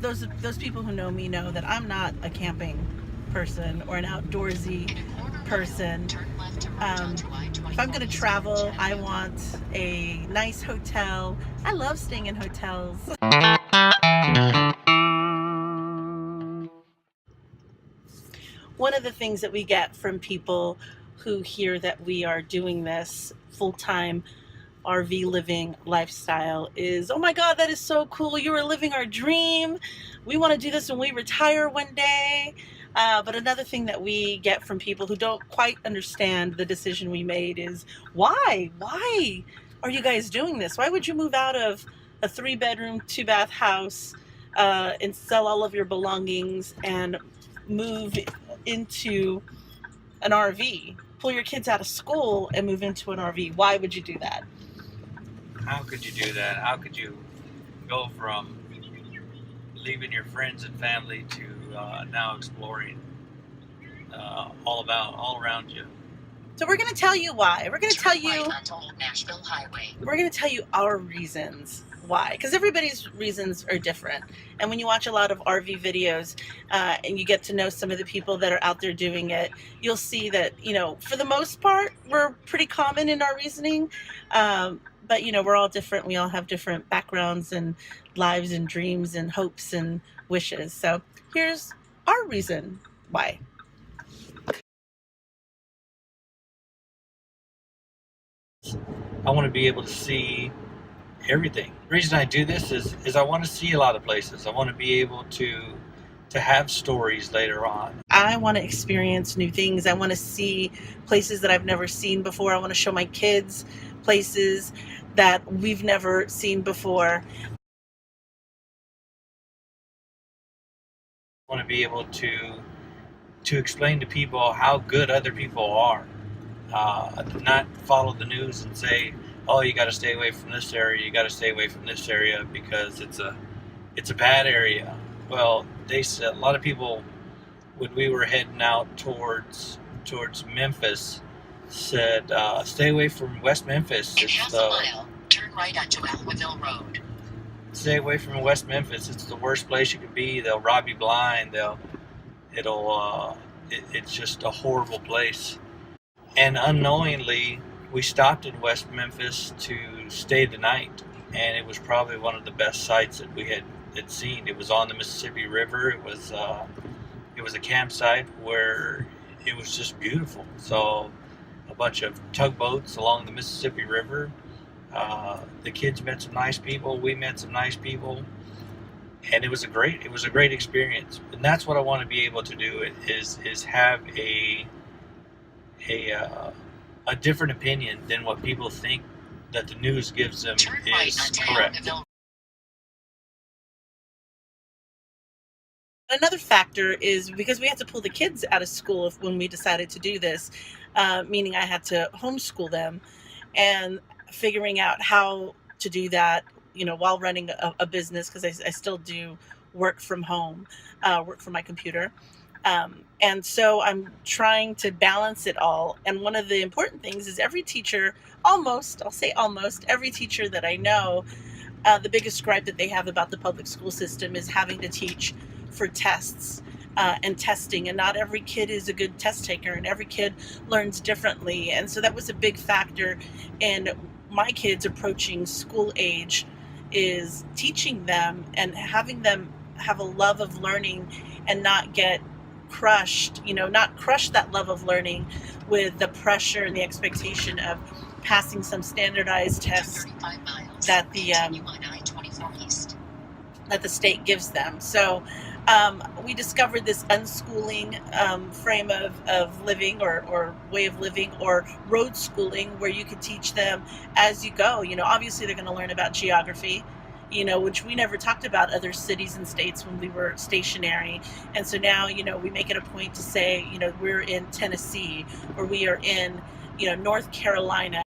those people who know me know that I'm not a camping person or an outdoorsy person. If I'm going to travel, I want a nice hotel. I love staying in hotels. One of the things that we get from people who hear that we are doing this full-time RV living lifestyle is, oh my God, that is so cool. You are living our dream. We want to do this when we retire one day. But another thing that we get from people who don't quite understand the decision we made is, why? Why are you guys doing this? Why would you move out of a 3-bedroom, 2-bath house and sell all of your belongings and move into an RV? Pull your kids out of school and move into an RV. Why would you do that? How could you do that? How could you go from leaving your friends and family to now exploring all around you? So we're going to tell you why. We're going to tell you We're going to tell you our reasons why, because everybody's reasons are different. And when you watch a lot of RV videos and you get to know some of the people that are out there doing it, you'll see that, for the most part, we're pretty common in our reasoning. But, we're all different. We all have different backgrounds and lives and dreams and hopes and wishes. So here's our reason why. I want to be able to see everything. The reason I do this is I want to see a lot of places. I want to be able to have stories later on. I want to experience new things. I want to see places that I've never seen before. I want to show my kids places that we've never seen before. I want to be able to explain to people how good other people are. Not follow the news and say, oh, you got to stay away from this area, you got to stay away from this area because it's a bad area. Well, they said, a lot of people, when we were heading out towards Memphis, said, stay away from West Memphis. In half a mile, turn right onto Alwaville Road. Stay away from West Memphis. It's the worst place you could be. They'll rob you blind. It's just a horrible place. And unknowingly, we stopped in West Memphis to stay the night, and it was probably one of the best sights that we had seen. It was on the Mississippi River. It was a campsite where it was just beautiful. So a bunch of tugboats along the Mississippi River. The kids met some nice people. We met some nice people, and it was a great experience. And that's what I want to be able to do is have a different opinion than what people think that the news gives them is correct. Another factor is because we had to pull the kids out of school when we decided to do this, meaning I had to homeschool them, and figuring out how to do that, while running a business, because I still do work from home, work from my computer. And so I'm trying to balance it all. And one of the important things is every teacher, I'll say almost every teacher that I know, the biggest gripe that they have about the public school system is having to teach for tests and testing. And not every kid is a good test taker, and every kid learns differently. And so that was a big factor in my kids approaching school age, is teaching them and having them have a love of learning and not get crushed, not crush that love of learning with the pressure and the expectation of passing some standardized tests that the state gives them. So we discovered this unschooling frame of living or way of living, or road schooling, where you could teach them as you go. Obviously they're going to learn about geography, which we never talked about other cities and states when we were stationary. And so now, we make it a point to say, we're in Tennessee, or we are in, North Carolina.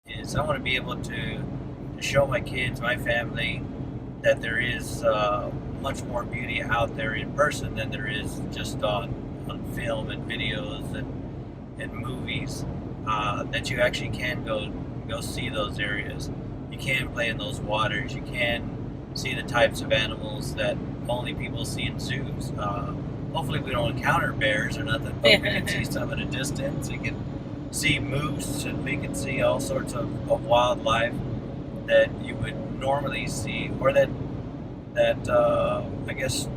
Is I want to be able to show my kids, my family, that there is much more beauty out there in person than there is just on film and videos and movies. That you actually can go see those areas. You can play in those waters. You can see the types of animals that only people see in zoos. Hopefully we don't encounter bears or nothing, but we can see some at a distance. We can see moose, and we can see all sorts of wildlife that you would normally see, or that I guess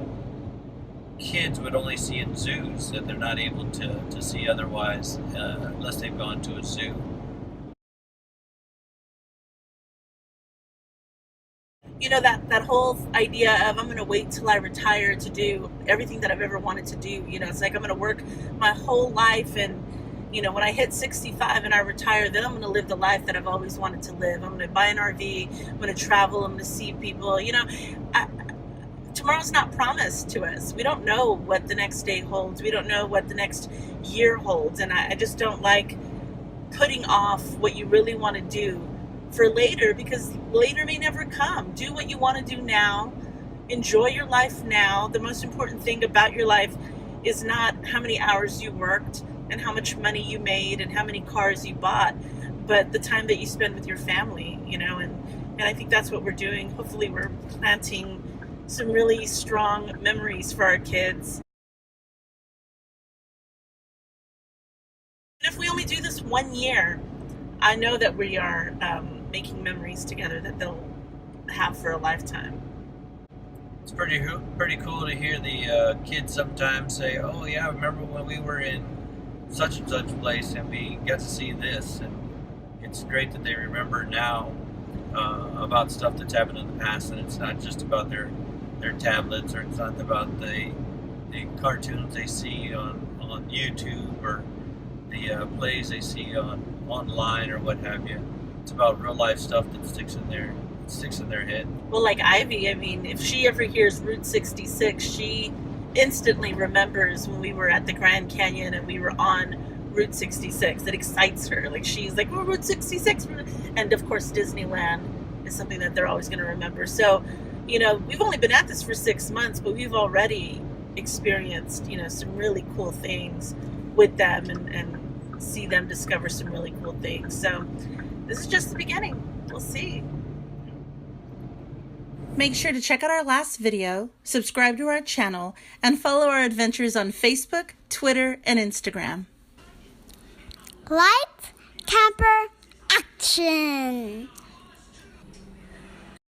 kids would only see in zoos, that they're not able to see otherwise, unless they've gone to a zoo. You know, that whole idea of I'm going to wait till I retire to do everything that I've ever wanted to do. You know, it's like I'm going to work my whole life, and you know, when I hit 65 and I retire, then I'm going to live the life that I've always wanted to live. I'm going to buy an RV, I'm going to travel, I'm going to see people. You know, tomorrow's not promised to us. We don't know what the next day holds. We don't know what the next year holds. And I just don't like putting off what you really want to do for later, because later may never come. Do what you want to do now. Enjoy your life now. The most important thing about your life is not how many hours you worked and how much money you made and how many cars you bought, but the time that you spend with your family, you know, and I think that's what we're doing. Hopefully we're planting some really strong memories for our kids. And if we only do this 1 year, I know that we are making memories together that they'll have for a lifetime. It's pretty cool to hear the kids sometimes say, "Oh yeah, I remember when we were in such and such place and we got to see this." And it's great that they remember now about stuff that's happened in the past, and it's not just about their tablets, or it's not about the cartoons they see on YouTube, or the plays they see online, or what have you. It's about real life stuff that sticks in their head. Well, like Ivy, I mean, if she ever hears Route 66, she instantly remembers when we were at the Grand Canyon and we were on Route 66. It excites her. Like, she's like, oh, Route 66. And of course, Disneyland is something that they're always going to remember. So, you know, we've only been at this for 6 months, but we've already experienced, you know, some really cool things with them, and see them discover some really cool things. So this is just the beginning. We'll see. Make sure to check out our last video, subscribe to our channel, and follow our adventures on Facebook, Twitter, and Instagram. Lights, camper, action!